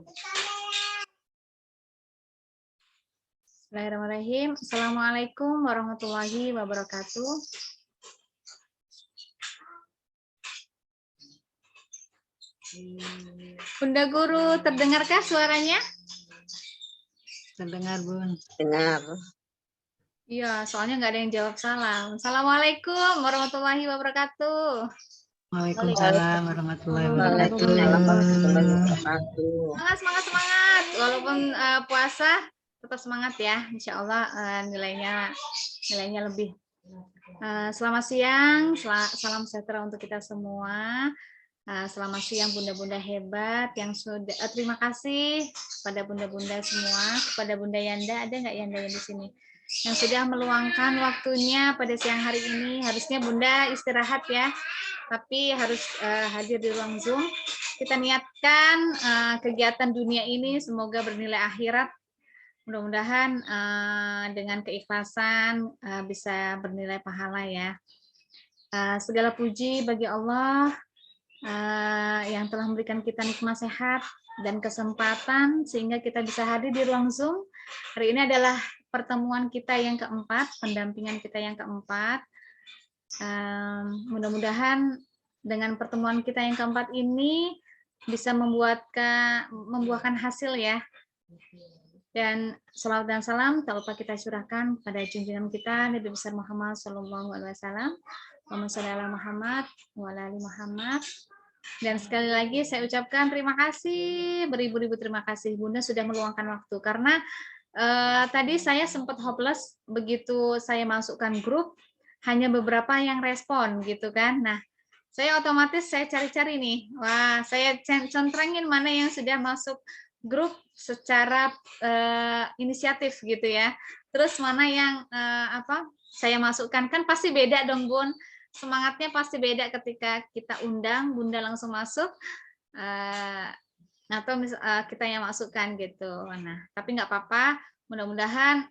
Bismillahirrahmanirrahim. Assalamualaikum warahmatullahi wabarakatuh. Bunda Guru, terdengarkah suaranya? Terdengar, Bun. Dengar. Iya, soalnya nggak ada yang jawab salam. Assalamualaikum warahmatullahi wabarakatuh. Waalaikumsalam warahmatullahi Waalaikumsalam warahmatullahi wabarakatuh. Semangat. Walaupun puasa, tetap semangat ya. Insya Allah nilainya lebih. Selamat siang, salam sejahtera untuk kita semua. Selamat siang bunda-bunda hebat yang sudah terima kasih kepada bunda-bunda semua, kepada Bunda Yanda, ada nggak Yanda yang di sini yang sudah meluangkan waktunya pada siang hari ini. Harusnya Bunda istirahat ya, tapi harus hadir di ruang Zoom. Kita niatkan kegiatan dunia ini semoga bernilai akhirat. Mudah-mudahan dengan keikhlasan bisa bernilai pahala ya. Segala puji bagi Allah yang telah memberikan kita nikmat sehat dan kesempatan sehingga kita bisa hadir di ruang Zoom. Hari ini adalah pertemuan kita yang keempat, pendampingan kita yang keempat. Mudah-mudahan dengan pertemuan kita yang keempat ini bisa membuahkan hasil ya. Dan salawat dan salam tak lupa kita curahkan pada junjungan kita Nabi besar Muhammad SAW. Muhammad wa ala ali Muhammad. Dan sekali lagi saya ucapkan terima kasih, beribu-ribu terima kasih Bunda sudah meluangkan waktu, karena tadi saya sempat hopeless begitu saya masukkan grup, hanya beberapa yang respon gitu kan. Nah, saya otomatis saya cari-cari nih, wah saya centrengin mana yang sudah masuk grup secara inisiatif gitu ya. Terus mana yang saya masukkan, kan pasti beda dong Bun. Semangatnya pasti beda ketika kita undang Bunda langsung masuk atau kita yang masukkan gitu. Nah, tapi nggak apa-apa, mudah-mudahan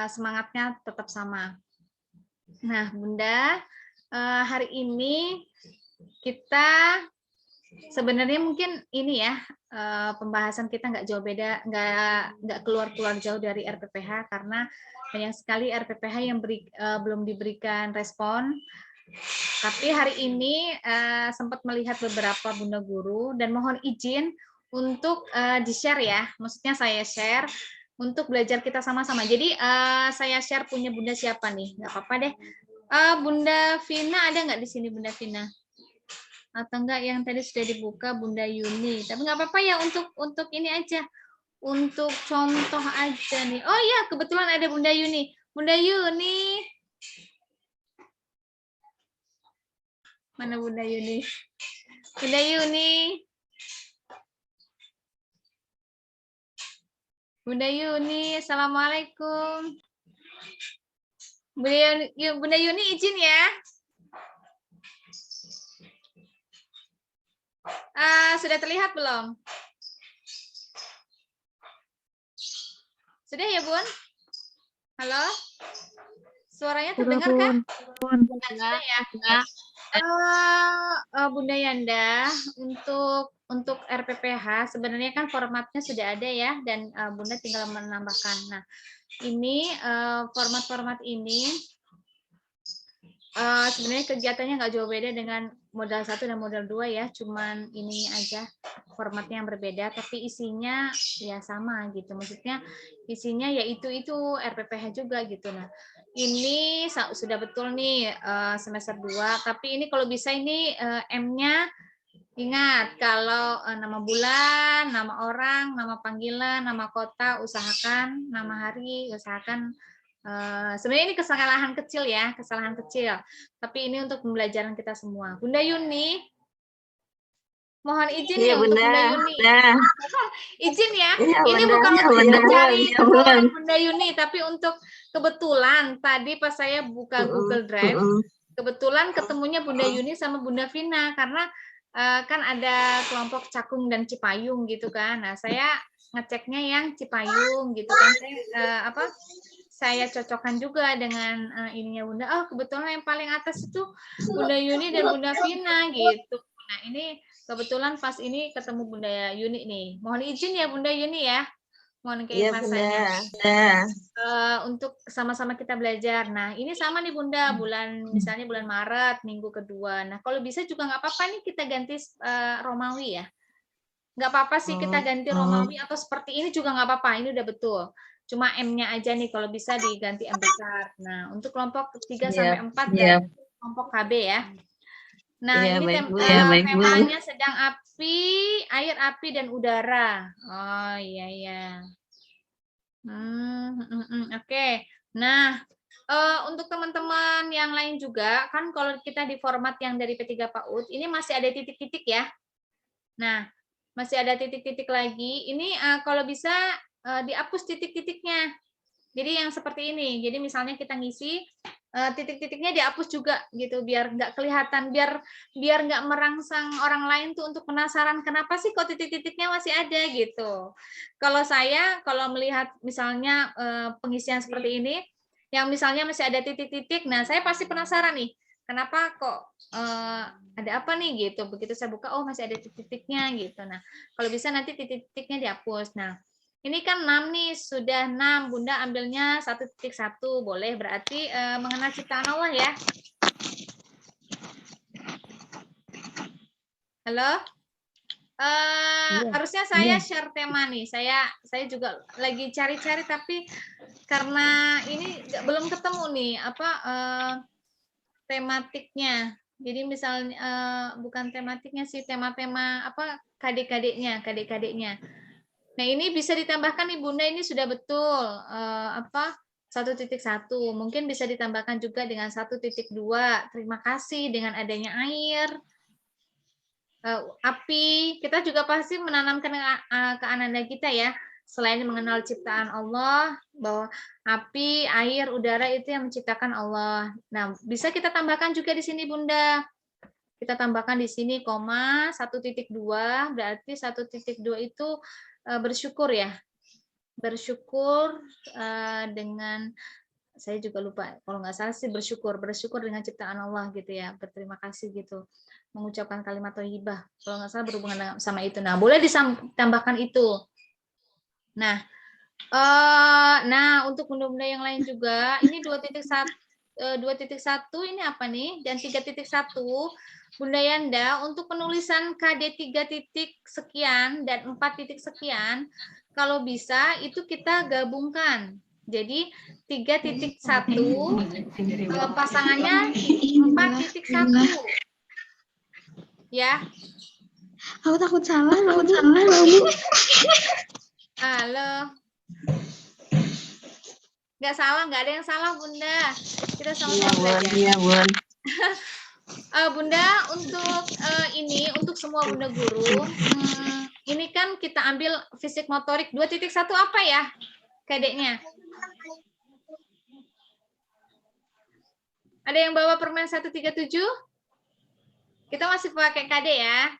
semangatnya tetap sama. Nah, Bunda, hari ini kita sebenarnya mungkin ini ya, pembahasan kita nggak jauh beda, nggak keluar jauh dari RPPH, karena banyak sekali RPPH yang belum diberikan respon. Tapi hari ini sempat melihat beberapa Bunda Guru dan mohon izin untuk di-share ya. Maksudnya saya share untuk belajar kita sama-sama. Jadi saya share punya Bunda siapa nih? Nggak apa-apa deh. Bunda Vina ada nggak di sini Bunda Vina? Atau enggak yang tadi sudah dibuka Bunda Yuni? Tapi nggak apa-apa ya, untuk ini aja. Untuk contoh aja nih. Oh iya, kebetulan ada Bunda Yuni. Bunda Yuni. Mana Bunda Yuni? Bunda Yuni. Bunda Yuni, Assalamualaikum. Bunda Yuni izin ya. Sudah terlihat belum? Sudah ya Bun? Halo? Suaranya terdengar kan? Sudah ya? Bunda Yanda, untuk RPPH sebenarnya kan formatnya sudah ada ya, dan Bunda tinggal menambahkan. Nah, ini format-format ini sebenarnya kegiatannya nggak jauh beda dengan modal 1 dan modal 2 ya, cuman ini aja formatnya yang berbeda, tapi isinya ya sama gitu. Maksudnya isinya ya itu RPPH juga gitu. Nah, ini sudah betul nih semester 2, tapi ini kalau bisa ini M-nya ingat, kalau nama bulan, nama orang, nama panggilan, nama kota, usahakan, nama hari, usahakan. Sebenarnya ini kesalahan kecil ya, kesalahan kecil. Tapi ini untuk pembelajaran kita semua. Bunda Yuni, mohon izin ya untuk Bunda Yuni. Izin ya, ini bukan untuk mencari Bunda Yuni, tapi untuk kebetulan tadi pas saya buka Google Drive, kebetulan ketemunya Bunda Yuni sama Bunda Vina, karena kan ada kelompok Cakung dan Cipayung gitu kan. Nah, saya ngeceknya yang Cipayung gitu kan. Saya cocokkan juga dengan ininya Bunda. Oh, kebetulan yang paling atas itu Bunda Yuni dan Bunda Vina gitu. Nah, ini Kebetulan pas ini ketemu Bunda Yuni nih. Mohon izin ya Bunda Yuni ya. Mohon Iya, Bunda. keikhlasannya. Untuk sama-sama kita belajar. Nah, ini sama nih Bunda, misalnya bulan Maret, minggu kedua. Nah, kalau bisa juga nggak apa-apa nih kita ganti Romawi ya. Nggak apa-apa sih kita ganti Romawi atau seperti ini juga nggak apa-apa. Ini udah betul. Cuma M-nya aja nih kalau bisa diganti M besar. Nah, untuk kelompok 3 sampai 4 dan kelompok KB ya. Nah, Iya, ini baik, Bu. temanya sedang api, air, api, dan udara. Oh, iya, iya. Oke. Nah, untuk teman-teman yang lain juga, kan kalau kita di format yang dari P3 PAUD, ini masih ada titik-titik ya. Nah, masih ada titik-titik lagi. Ini kalau bisa dihapus titik-titiknya. Jadi yang seperti ini. Jadi misalnya kita ngisi titik-titiknya dihapus juga gitu biar nggak kelihatan, biar nggak merangsang orang lain tuh untuk penasaran kenapa sih kok titik-titiknya masih ada gitu. Kalau melihat misalnya pengisian seperti ini yang misalnya masih ada titik-titik, nah saya pasti penasaran nih kenapa kok ada apa nih gitu. Begitu saya buka, oh masih ada titik-titiknya gitu. Nah kalau bisa nanti titik-titiknya dihapus. Nah ini kan 6 nih, sudah 6. Bunda ambilnya 1.1, boleh berarti mengenal ciptaan Allah ya. Halo? Harusnya saya share tema nih. Saya juga lagi cari-cari tapi karena ini belum ketemu nih apa tematiknya. Jadi misalnya bukan tematiknya sih, tema-tema apa kadek-kadeknya. Nah, ini bisa ditambahkan nih Bunda, ini sudah betul apa 1.1. Mungkin bisa ditambahkan juga dengan 1.2. Terima kasih dengan adanya air, api. Kita juga pasti menanamkan ke anak-anak kita ya. Selain mengenal ciptaan Allah, bahwa api, air, udara itu yang menciptakan Allah. Nah, bisa kita tambahkan juga di sini Bunda. Kita tambahkan di sini koma 1.2, berarti 1.2 itu bersyukur ya. Bersyukur dengan, saya juga lupa kalau nggak salah sih bersyukur dengan ciptaan Allah gitu ya, berterima kasih gitu, mengucapkan kalimat thayyibah kalau nggak salah berhubungan sama itu. Nah boleh ditambahkan itu. Nah untuk benda-benda yang lain juga ini 2.1 ini apa nih, dan 3.1 Bunda Yanda untuk penulisan KD 3 titik sekian dan 4 titik sekian, kalau bisa itu kita gabungkan. Jadi 3.1 pasangannya 4.1 ya. Aku takut salah. Halo. Nggak salah, nggak ada yang salah Bunda. Kita sama-sama belajar. Iya, Bun. Bunda, untuk semua Bunda guru, ini kan kita ambil fisik motorik 2.1 apa ya KD-nya? Ada yang bawa permen 137? Kita masih pakai KD ya.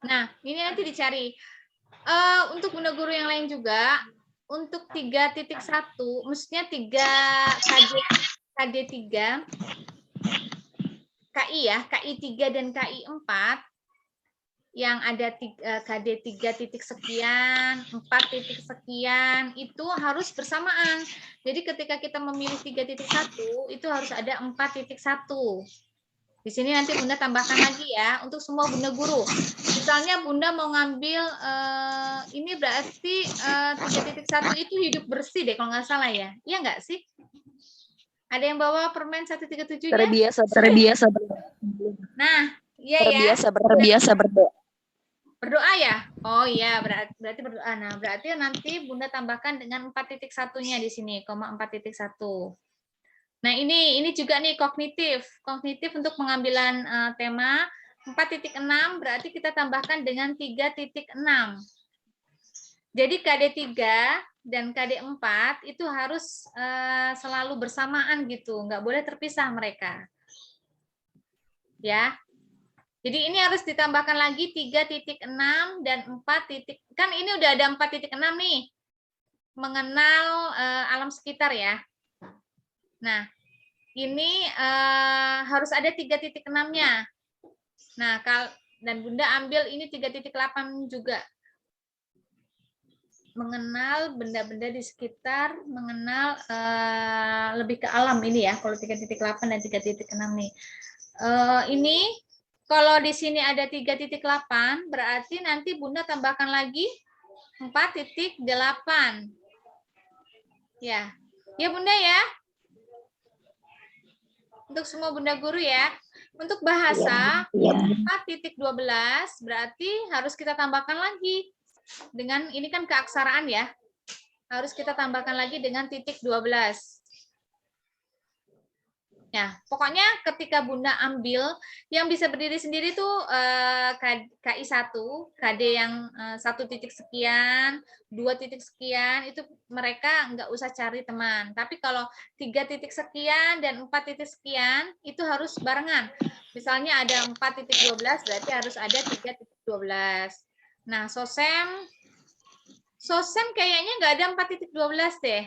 Nah, ini nanti dicari. Untuk Bunda guru yang lain juga, untuk 3.1, maksudnya 3 KD 3, KI ya, KI 3 dan KI 4, yang ada KD 3 titik sekian, 4 titik sekian, itu harus bersamaan. Jadi ketika kita memilih 3.1, itu harus ada 4.1. Di sini nanti Bunda tambahkan lagi ya, untuk semua Bunda guru. Misalnya Bunda mau ngambil, ini berarti 3.1 itu hidup bersih deh, kalau nggak salah ya. Iya nggak sih? Ada yang bawa permen 137-nya? Terbiasa Nah, iya ya. terbiasa berdoa. Berdoa ya? Oh iya, berarti berdoa. Nah, berarti nanti Bunda tambahkan dengan 4.1-nya di sini, 4.1. Nah, ini juga nih kognitif. Kognitif untuk pengambilan tema 4.6 berarti kita tambahkan dengan 3.6. Jadi KD 3 dan KD 4 itu harus selalu bersamaan gitu, nggak boleh terpisah mereka. Ya. Jadi ini harus ditambahkan lagi 3.6 dan 4. Kan ini udah ada 4.6 nih. Mengenal alam sekitar ya. Nah, ini harus ada 3.6-nya. Nah, Dan Bunda ambil ini 3.8 juga. Mengenal benda-benda di sekitar, mengenal lebih ke alam ini ya, kalau 3.8 dan 3.6 nih. Ini kalau di sini ada 3.8, berarti nanti Bunda tambahkan lagi 4.8. Ya. Ya Bunda ya. Untuk semua Bunda guru ya. Untuk bahasa 4.12 berarti harus kita tambahkan lagi. Dengan ini kan keaksaraan ya. Harus kita tambahkan lagi dengan titik 12. Ya, pokoknya ketika Bunda ambil yang bisa berdiri sendiri tuh KI 1, KD yang 1 titik sekian, 2 titik sekian, itu mereka nggak usah cari teman. Tapi kalau 3 titik sekian dan 4 titik sekian, itu harus barengan. Misalnya ada 4.12, berarti harus ada 3.12. Nah, sosem kayaknya nggak ada 4.12 deh.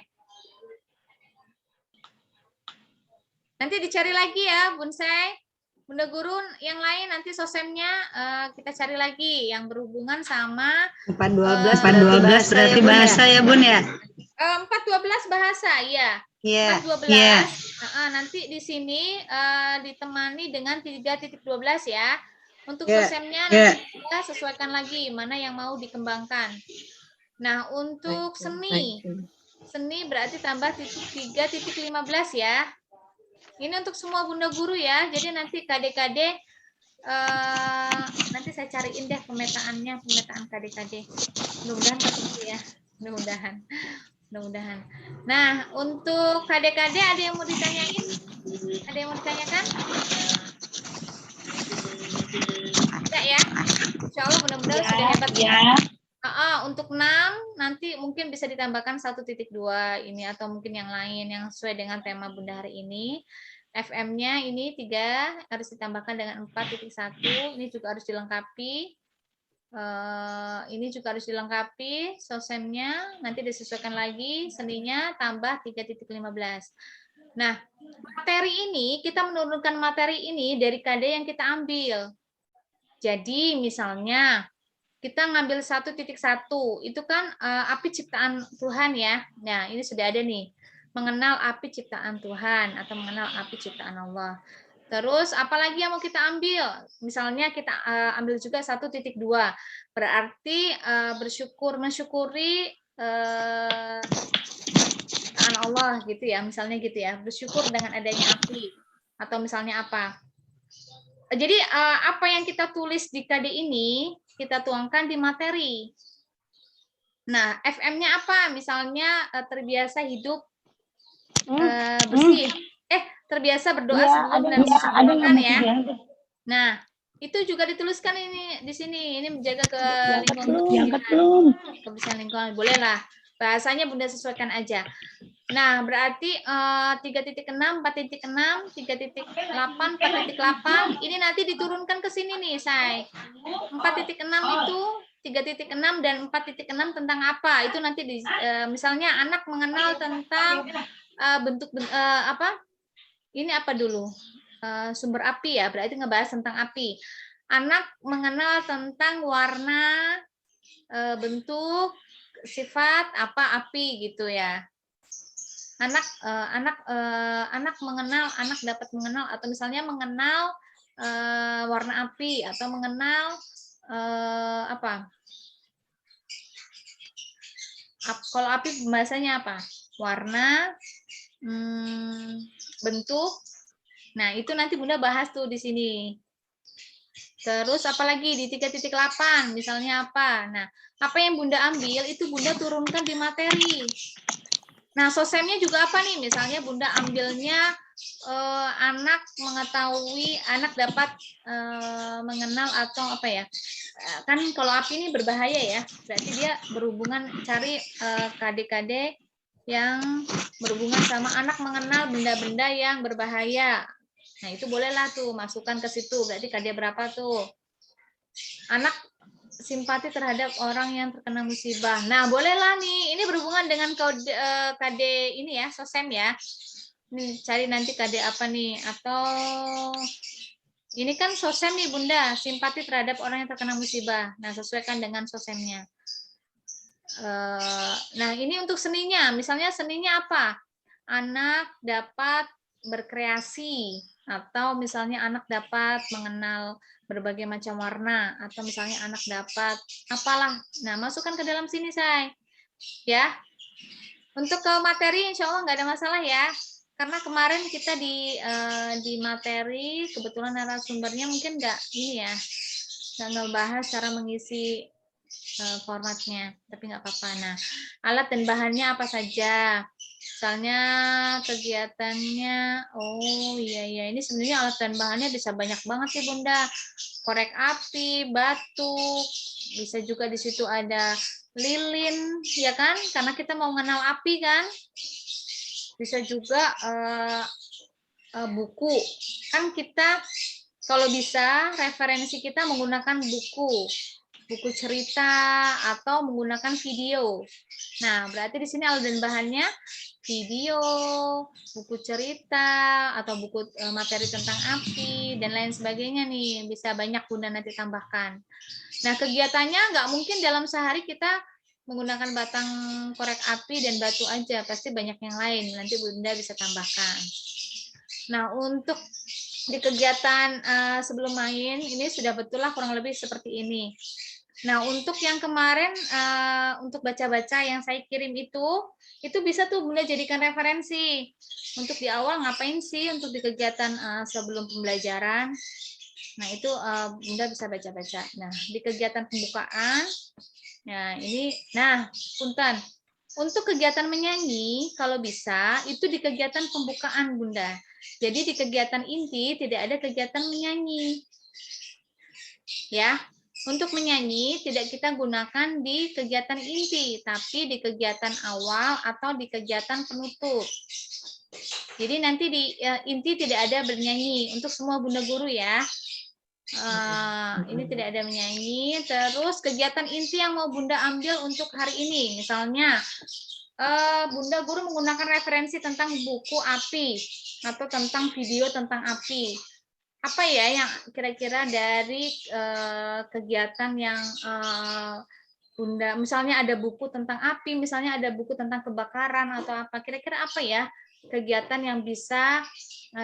Nanti dicari lagi ya, Bunsai. Bunda Guru yang lain nanti sosemnya kita cari lagi yang berhubungan sama 412 berarti bahasa ya Bun ya? 412 bahasa, ya. Iya. 412. Nanti di sini ditemani dengan 3.12 ya. Untuk sosemnya nanti kita sesuaikan lagi mana yang mau dikembangkan. Nah, untuk seni berarti tambah 3.15 ya. Ini untuk semua Bunda Guru ya. Jadi nanti KD-KD nanti saya cariin deh pemetaan KD-KD. Mudah-mudahan ketemu ya. Mudah-mudahan. Nah, untuk KD-KD ada yang mau ditanyain? Ada yang mau ditanyakan? Enggak ya? Insya Allah mudah-mudahan sudah hebat ya. Untuk 6 nanti mungkin bisa ditambahkan 1.2 ini atau mungkin yang lain yang sesuai dengan tema Bunda hari ini. FM-nya ini 3 harus ditambahkan dengan 4.1. Ini juga harus dilengkapi. Ini juga harus dilengkapi. Sosemnya nanti disesuaikan lagi. Seninya tambah 3.15. Nah, materi ini kita menurunkan materi ini dari KD yang kita ambil. Jadi misalnya kita ngambil 1.1, itu kan api ciptaan Tuhan ya. Nah, ini sudah ada nih. Mengenal api ciptaan Tuhan atau mengenal api ciptaan Allah. Terus apalagi yang mau kita ambil? Misalnya kita ambil juga 1.2. Berarti mensyukuri ciptaan Allah gitu ya. Misalnya gitu ya. Bersyukur dengan adanya api. Atau misalnya apa? Jadi apa yang kita tulis di KD ini kita tuangkan di materi. Nah, FM-nya apa? Misalnya terbiasa hidup bersih. Terbiasa berdoa sebelum dan sesudah makan ya. Nah, itu juga dituliskan ini di sini. Ini menjaga kebersihan lingkungan. Bolehlah. Bahasanya Bunda sesuaikan aja. Nah, berarti 3.6, 4.6, 3.8, 4.8 ini nanti diturunkan ke sini nih, Say. 4.6 itu 3.6 dan 4.6 tentang apa? Itu nanti misalnya anak mengenal tentang bentuk apa? Ini apa dulu? Sumber api ya, berarti ngebahas tentang api. Anak mengenal tentang warna, bentuk, sifat apa api gitu ya. Anak dapat mengenal atau misalnya mengenal warna api atau mengenal apa? Kalau api bahasanya apa? Warna, bentuk. Nah, itu nanti Bunda bahas tuh di sini. Terus apalagi di 3.8 misalnya apa? Nah, apa yang Bunda ambil itu Bunda turunkan di materi. Nah, sosemnya juga apa nih? Misalnya Bunda ambilnya anak mengetahui, anak dapat mengenal atau apa ya? Kan kalau api ini berbahaya ya. Berarti dia berhubungan cari KD-KD yang berhubungan sama anak mengenal benda-benda yang berbahaya. Nah, itu bolehlah tuh masukkan ke situ. Berarti KD berapa tuh? Anak simpati terhadap orang yang terkena musibah. Nah, bolehlah nih. Ini berhubungan dengan KD ini ya, sosem ya. Nih, cari nanti KD apa nih? Atau Ini kan sosem nih Bunda, simpati terhadap orang yang terkena musibah. Nah, sesuaikan dengan sosemnya. Nah, ini untuk seninya. Misalnya seninya apa? Anak dapat berkreasi, atau misalnya anak dapat mengenal berbagai macam warna, atau misalnya anak dapat apalah. Nah, masukkan ke dalam sini, say. Ya. Untuk ke materi, insya Allah nggak ada masalah ya. Karena kemarin kita di materi, kebetulan narasumbernya mungkin nggak ini ya, nggak ngebahas cara mengisi formatnya, tapi nggak apa-apa. Nah, alat dan bahannya apa saja? Misalnya kegiatannya, oh iya, ini sebenarnya alat dan bahannya bisa banyak banget sih Bunda. Korek api, batu, bisa juga di situ ada lilin, ya kan? Karena kita mau mengenal api kan. Bisa juga buku. Kan kita kalau bisa referensi kita menggunakan buku cerita atau menggunakan video. Nah, berarti di sini alat dan bahannya video, buku cerita atau buku materi tentang api dan lain sebagainya nih. Bisa banyak Bunda nanti tambahkan. Nah, kegiatannya nggak mungkin dalam sehari kita menggunakan batang korek api dan batu aja, pasti banyak yang lain. Nanti Bunda bisa tambahkan. Nah, untuk di kegiatan sebelum main, ini sudah betul lah kurang lebih seperti ini. Nah, untuk yang kemarin, untuk baca-baca yang saya kirim itu bisa tuh Bunda jadikan referensi. Untuk di awal ngapain sih untuk di kegiatan sebelum pembelajaran. Nah, itu Bunda bisa baca-baca. Nah, di kegiatan pembukaan, punten. Untuk kegiatan menyanyi, kalau bisa, itu di kegiatan pembukaan, Bunda. Jadi di kegiatan inti tidak ada kegiatan menyanyi. Ya, untuk menyanyi tidak kita gunakan di kegiatan inti, tapi di kegiatan awal atau di kegiatan penutup. Jadi nanti di inti tidak ada bernyanyi untuk semua Bunda guru ya. Ini tidak ada menyanyi. Terus kegiatan inti yang mau Bunda ambil untuk hari ini, misalnya Bunda guru menggunakan referensi tentang buku api atau tentang video tentang api. Apa ya yang kira-kira dari kegiatan yang Bunda, misalnya ada buku tentang api, misalnya ada buku tentang kebakaran atau apa, kira-kira apa ya kegiatan yang bisa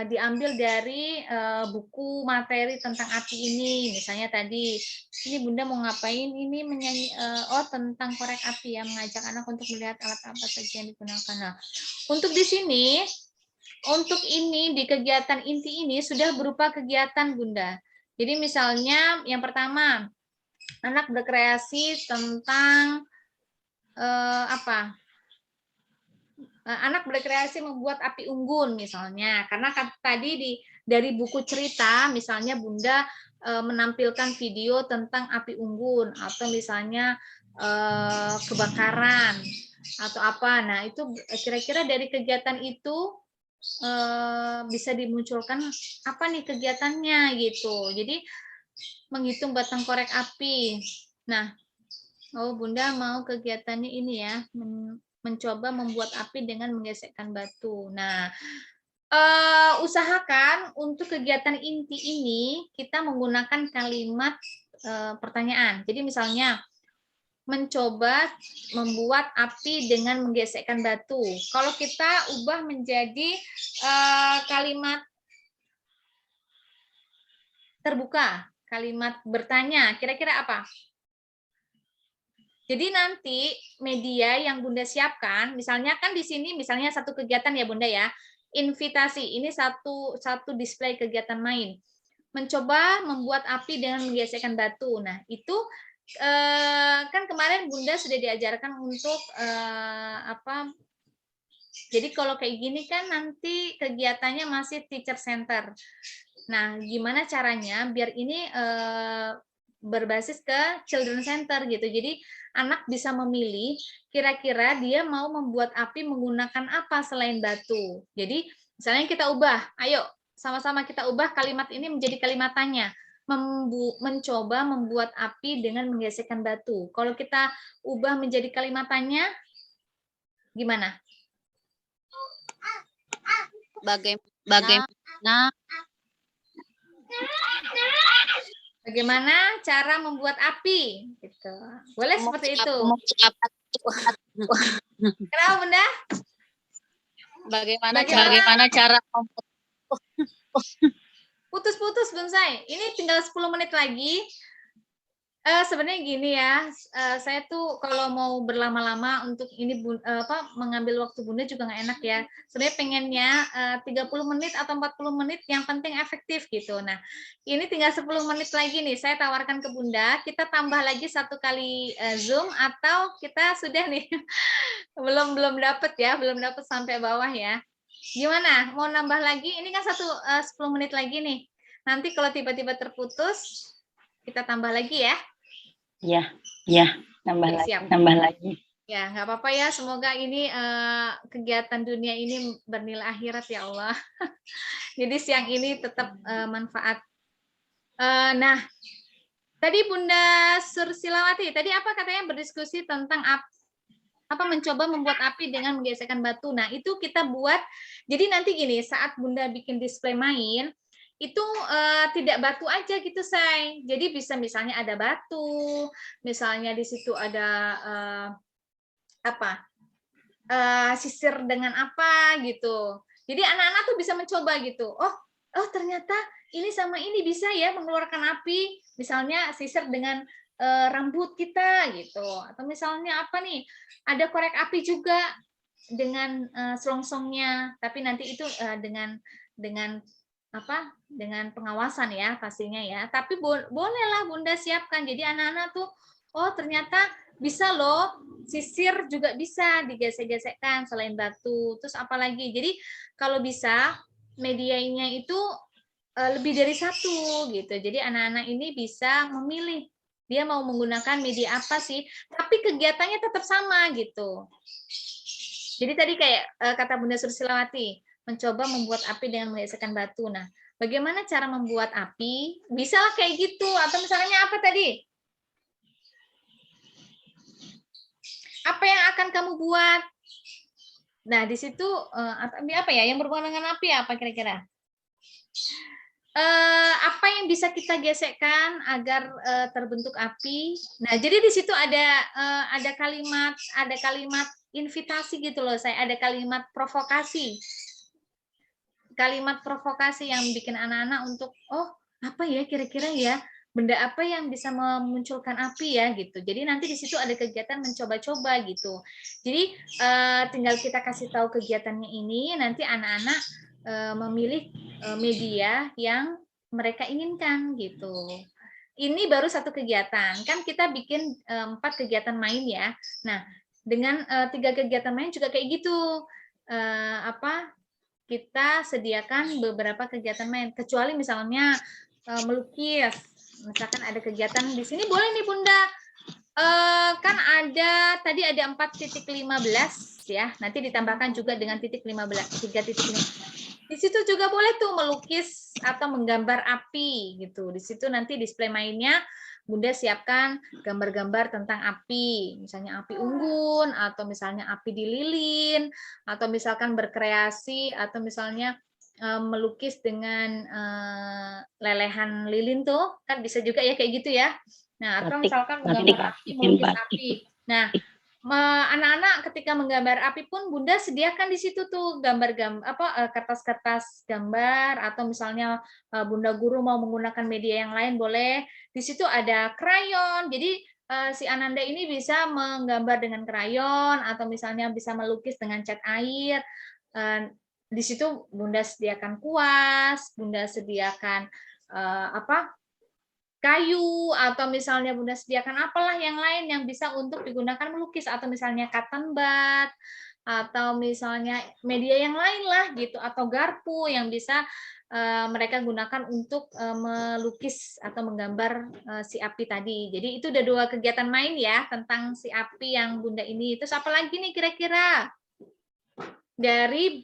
diambil dari buku materi tentang api ini. Misalnya tadi, ini Bunda mau ngapain, ini menyanyi, tentang korek api ya, mengajak anak untuk melihat alat apa saja yang digunakan. Nah, untuk di sini, untuk ini di kegiatan inti ini sudah berupa kegiatan Bunda. Jadi misalnya yang pertama, anak berkreasi tentang apa? Anak berkreasi membuat api unggun misalnya, karena tadi dari buku cerita misalnya Bunda menampilkan video tentang api unggun atau misalnya kebakaran atau apa. Nah, itu kira-kira dari kegiatan itu bisa dimunculkan apa nih kegiatannya gitu. Jadi menghitung batang korek api. Nah, Bunda mau kegiatannya ini ya, mencoba membuat api dengan menggesekkan batu. Nah, usahakan untuk kegiatan inti ini kita menggunakan kalimat pertanyaan. Jadi misalnya mencoba membuat api dengan menggesekkan batu. Kalau kita ubah menjadi kalimat terbuka, kalimat bertanya, kira-kira apa? Jadi nanti media yang Bunda siapkan, misalnya kan di sini misalnya satu kegiatan ya Bunda ya, invitasi, ini satu display kegiatan main. Mencoba membuat api dengan menggesekkan batu. Nah, itu kan kemarin Bunda sudah diajarkan untuk apa? Jadi kalau kayak gini kan nanti kegiatannya masih teacher center. Nah, gimana caranya biar ini berbasis ke children center gitu. Jadi anak bisa memilih kira-kira dia mau membuat api menggunakan apa selain batu. Jadi misalnya kita ubah, ayo sama-sama kita ubah kalimat ini menjadi kalimat tanya. Mencoba membuat api dengan menggesekkan batu. Kalau kita ubah menjadi kalimat tanya, gimana? Bagaimana Bagaimana cara membuat api? Gitu. Boleh seperti itu. Kenapa Bunda? Bagaimana cara Putus-putus Bonsai. Ini tinggal 10 menit lagi. Sebenarnya gini ya, saya tuh kalau mau berlama-lama untuk ini mengambil waktu Bunda juga nggak enak ya. Sebenarnya pengennya 30 menit atau 40 menit yang penting efektif gitu. Nah, ini tinggal 10 menit lagi nih. Saya tawarkan ke Bunda, kita tambah lagi 1 kali Zoom atau kita sudah nih belum dapat ya, belum dapat sampai bawah ya. Gimana? Mau nambah lagi? Ini kan 10 menit lagi nih. Nanti kalau tiba-tiba terputus, kita tambah lagi ya. Ya, tambah lagi. Ya, nggak apa-apa ya. Semoga ini kegiatan dunia ini bernilai akhirat ya Allah. Jadi siang ini tetap manfaat. Nah, tadi Bunda Sursilawati, tadi apa katanya berdiskusi tentang mencoba membuat api dengan menggesekkan batu. Nah, itu kita buat. Jadi nanti gini, saat Bunda bikin display main, itu tidak batu aja gitu, Say. Jadi bisa misalnya ada batu, misalnya di situ ada sisir dengan apa gitu. Jadi anak-anak tuh bisa mencoba gitu. Oh ternyata ini sama ini bisa ya mengeluarkan api. Misalnya sisir dengan rambut kita gitu. Atau misalnya apa nih? Ada korek api juga dengan selongsongnya. Tapi nanti itu dengan dengan pengawasan ya pastinya ya. Tapi bolehlah Bunda siapkan. Jadi anak-anak tuh ternyata bisa loh, sisir juga bisa digesek-gesekkan selain batu. Terus apalagi? Jadi kalau bisa medianya itu lebih dari satu gitu. Jadi anak-anak ini bisa memilih dia mau menggunakan media apa sih, tapi kegiatannya tetap sama gitu. Jadi tadi kayak kata Bunda Sursilawati, mencoba membuat api dengan menggesekkan batu. Nah, bagaimana cara membuat api? Bisa lah kayak gitu. Atau misalnya apa tadi? Apa yang akan kamu buat? Nah, di situ apa ya? Yang berhubungan dengan api apa kira-kira? Apa yang bisa kita gesekkan agar terbentuk api? Nah, jadi di situ ada kalimat invitasi gitu loh. Saya ada kalimat provokasi. Kalimat provokasi yang bikin anak-anak untuk apa ya kira-kira ya? Benda apa yang bisa memunculkan api ya gitu. Jadi nanti di situ ada kegiatan mencoba-coba gitu. Jadi tinggal kita kasih tahu kegiatannya ini, nanti anak-anak memilih media yang mereka inginkan gitu. Ini baru satu kegiatan. Kan kita bikin 4 kegiatan main ya. Nah, dengan 3 kegiatan main juga kayak gitu. Kita sediakan beberapa kegiatan main. Kecuali misalnya melukis. Misalkan ada kegiatan di sini boleh nih Bunda. Kan tadi ada 4.15 ya. Nanti ditambahkan juga dengan titik 15, 3.15. Di situ juga boleh tuh melukis atau menggambar api gitu. Di situ nanti display mainnya Bunda siapkan gambar-gambar tentang api, misalnya api unggun atau misalnya api di lilin atau misalkan berkreasi atau misalnya melukis dengan lelehan lilin tuh kan bisa juga ya kayak gitu ya. Nah, atau misalkan menggambar api, melukis api. Nah, anak-anak ketika menggambar api pun Bunda sediakan di situ tuh kertas-kertas gambar atau misalnya Bunda guru mau menggunakan media yang lain boleh. Di situ ada krayon. Jadi si Ananda ini bisa menggambar dengan krayon atau misalnya bisa melukis dengan cat air. Di situ Bunda sediakan kuas, Bunda sediakan kayu atau misalnya Bunda sediakan apalah yang lain yang bisa untuk digunakan melukis atau misalnya cotton bud atau misalnya media yang lain lah gitu atau garpu yang bisa mereka gunakan untuk melukis atau menggambar si api tadi. Jadi itu udah 2 kegiatan main ya tentang si api yang Bunda ini. Terus apa lagi nih kira-kira? Dari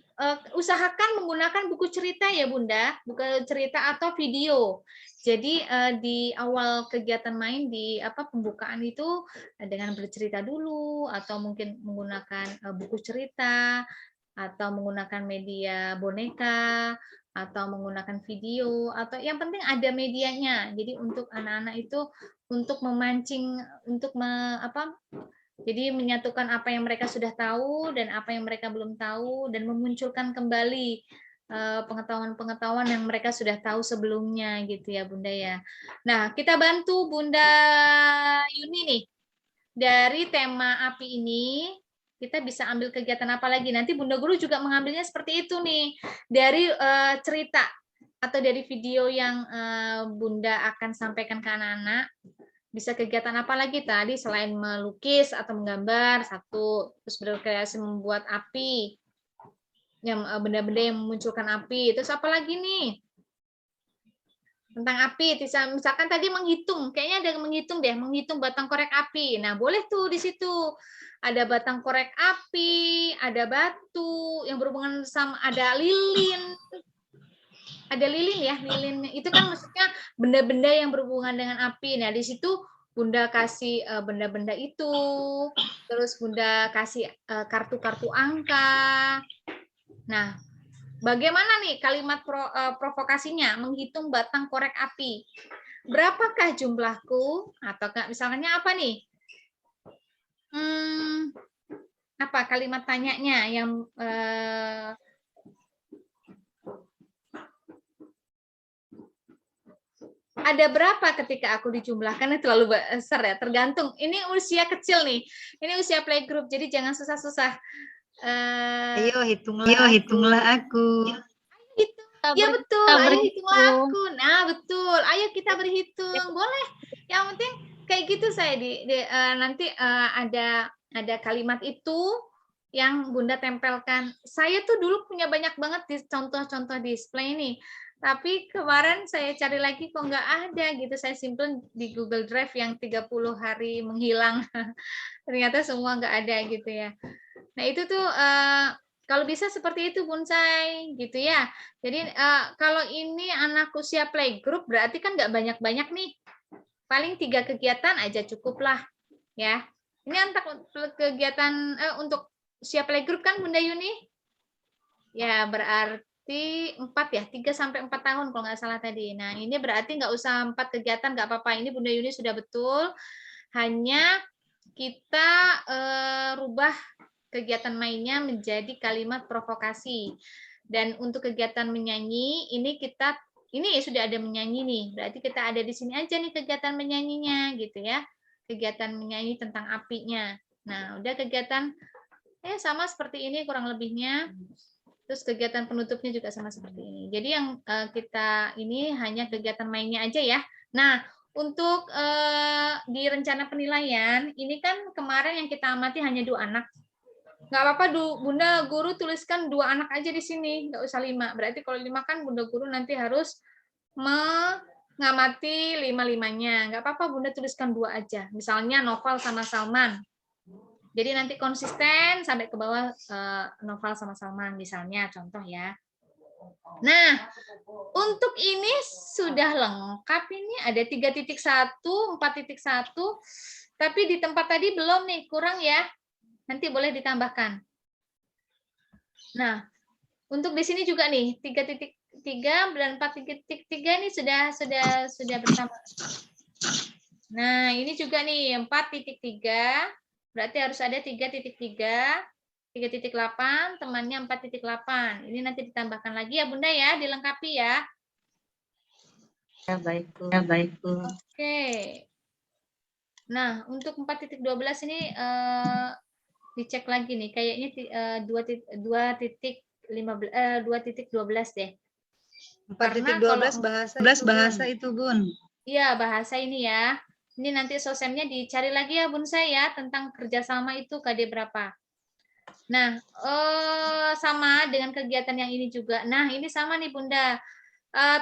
usahakan menggunakan buku cerita ya Bunda, buku cerita atau video. Jadi di awal kegiatan main di pembukaan itu dengan bercerita dulu atau mungkin menggunakan buku cerita atau menggunakan media boneka atau menggunakan video, atau yang penting ada medianya. Jadi untuk anak-anak itu untuk memancing, untuk jadi menyatukan apa yang mereka sudah tahu dan apa yang mereka belum tahu, dan memunculkan kembali pengetahuan-pengetahuan yang mereka sudah tahu sebelumnya gitu ya Bunda ya. Nah, kita bantu Bunda Yuni nih. Dari tema api ini, kita bisa ambil kegiatan apa lagi? Nanti Bunda Guru juga mengambilnya seperti itu nih. Dari cerita atau dari video yang Bunda akan sampaikan ke anak-anak. Bisa kegiatan apa lagi tadi selain melukis atau menggambar, satu. Terus berkreasi membuat api. Yang benda-benda yang memunculkan api. Terus apa lagi nih? Tentang api, misalkan tadi menghitung, kayaknya ada menghitung deh, menghitung batang korek api. Nah, boleh tuh di situ. Ada batang korek api, ada batu yang berhubungan sama, ada lilin. Ada lilin ya, lilin. Itu kan maksudnya benda-benda yang berhubungan dengan api. Nah, di situ Bunda kasih benda-benda itu. Terus Bunda kasih kartu-kartu angka. Nah, bagaimana nih kalimat provokasinya? Menghitung batang korek api. Berapakah jumlahku? Atau misalnya apa nih? Apa kalimat tanyanya yang ada berapa ketika aku dijumlahkan? Terlalu besar ya, tergantung. Ini usia kecil nih. Ini usia playgroup, jadi jangan susah-susah. Ayo hitunglah aku. Gitu. Ya betul, ayo hitunglah aku. Nah, betul. Ayo kita berhitung. Boleh. Yang penting kayak gitu saya nanti ada kalimat itu yang Bunda tempelkan. Saya tuh dulu punya banyak banget di contoh-contoh display nih. Tapi kemarin saya cari lagi kok nggak ada gitu. Saya simpen di Google Drive yang 30 hari menghilang. Ternyata semua nggak ada gitu ya. Nah, itu tuh kalau bisa seperti itu Bonsai gitu ya. Jadi kalau ini anak usia playgroup berarti kan nggak banyak-banyak nih. Paling 3 kegiatan aja cukup lah ya. Ini untuk kegiatan untuk usia playgroup kan Bunda Yuni? Ya berarti 4 ya, 3 sampai 4 tahun kalau nggak salah tadi. Nah ini berarti nggak usah 4 kegiatan, nggak apa-apa. Ini Bunda Yuni sudah betul. Hanya kita rubah kegiatan mainnya menjadi kalimat provokasi. Dan untuk kegiatan menyanyi, ini sudah ada menyanyi nih. Berarti kita ada di sini aja nih kegiatan menyanyinya gitu ya. Kegiatan menyanyi tentang apinya. Nah, udah kegiatan sama seperti ini kurang lebihnya. Terus kegiatan penutupnya juga sama seperti ini. Jadi yang kita ini hanya kegiatan mainnya aja ya. Nah, untuk di rencana penilaian, ini kan kemarin yang kita amati hanya 2 anak. Nggak apa-apa, Bunda Guru tuliskan 2 anak aja di sini, nggak usah 5. Berarti kalau 5 kan Bunda Guru nanti harus mengamati 5-5-nya. Nggak apa-apa, Bunda tuliskan 2 aja. Misalnya Noval sama Salman. Jadi nanti konsisten sampai ke bawah Noval sama Salman misalnya, contoh ya. Nah, untuk ini sudah lengkap ini, ada 3.1, 4.1, tapi di tempat tadi belum nih, kurang ya. Nanti boleh ditambahkan. Nah, untuk di sini juga nih 3.3 dan 4.3 ini sudah bersama. Nah, ini juga nih 4.3, berarti harus ada 3.3, 3.8, temannya 4.8. Ini nanti ditambahkan lagi ya Bunda ya, dilengkapi ya. Ya baik Bu. Oke. Nah, untuk 4.12 ini dicek lagi nih, kayaknya 2.12 deh. 4.12 bahasa itu Bun. Iya, bahasa ini ya. Ini nanti sosemnya dicari lagi ya Bun saya tentang kerjasama itu KD berapa. Nah, sama dengan kegiatan yang ini juga. Nah, ini sama nih Bunda.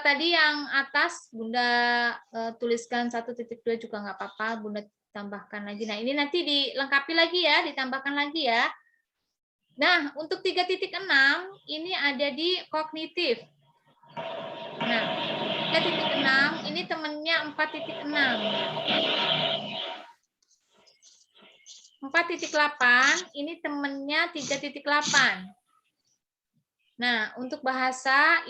Tadi yang atas Bunda tuliskan 1.2 juga nggak apa-apa, Bunda tambahkan lagi. Nah, ini nanti dilengkapi lagi ya, ditambahkan lagi ya. Nah, untuk 3.6 ini ada di kognitif. Nah, 3.6 ini temennya 4.6. 4.8 ini temennya 3.8. Nah, untuk bahasa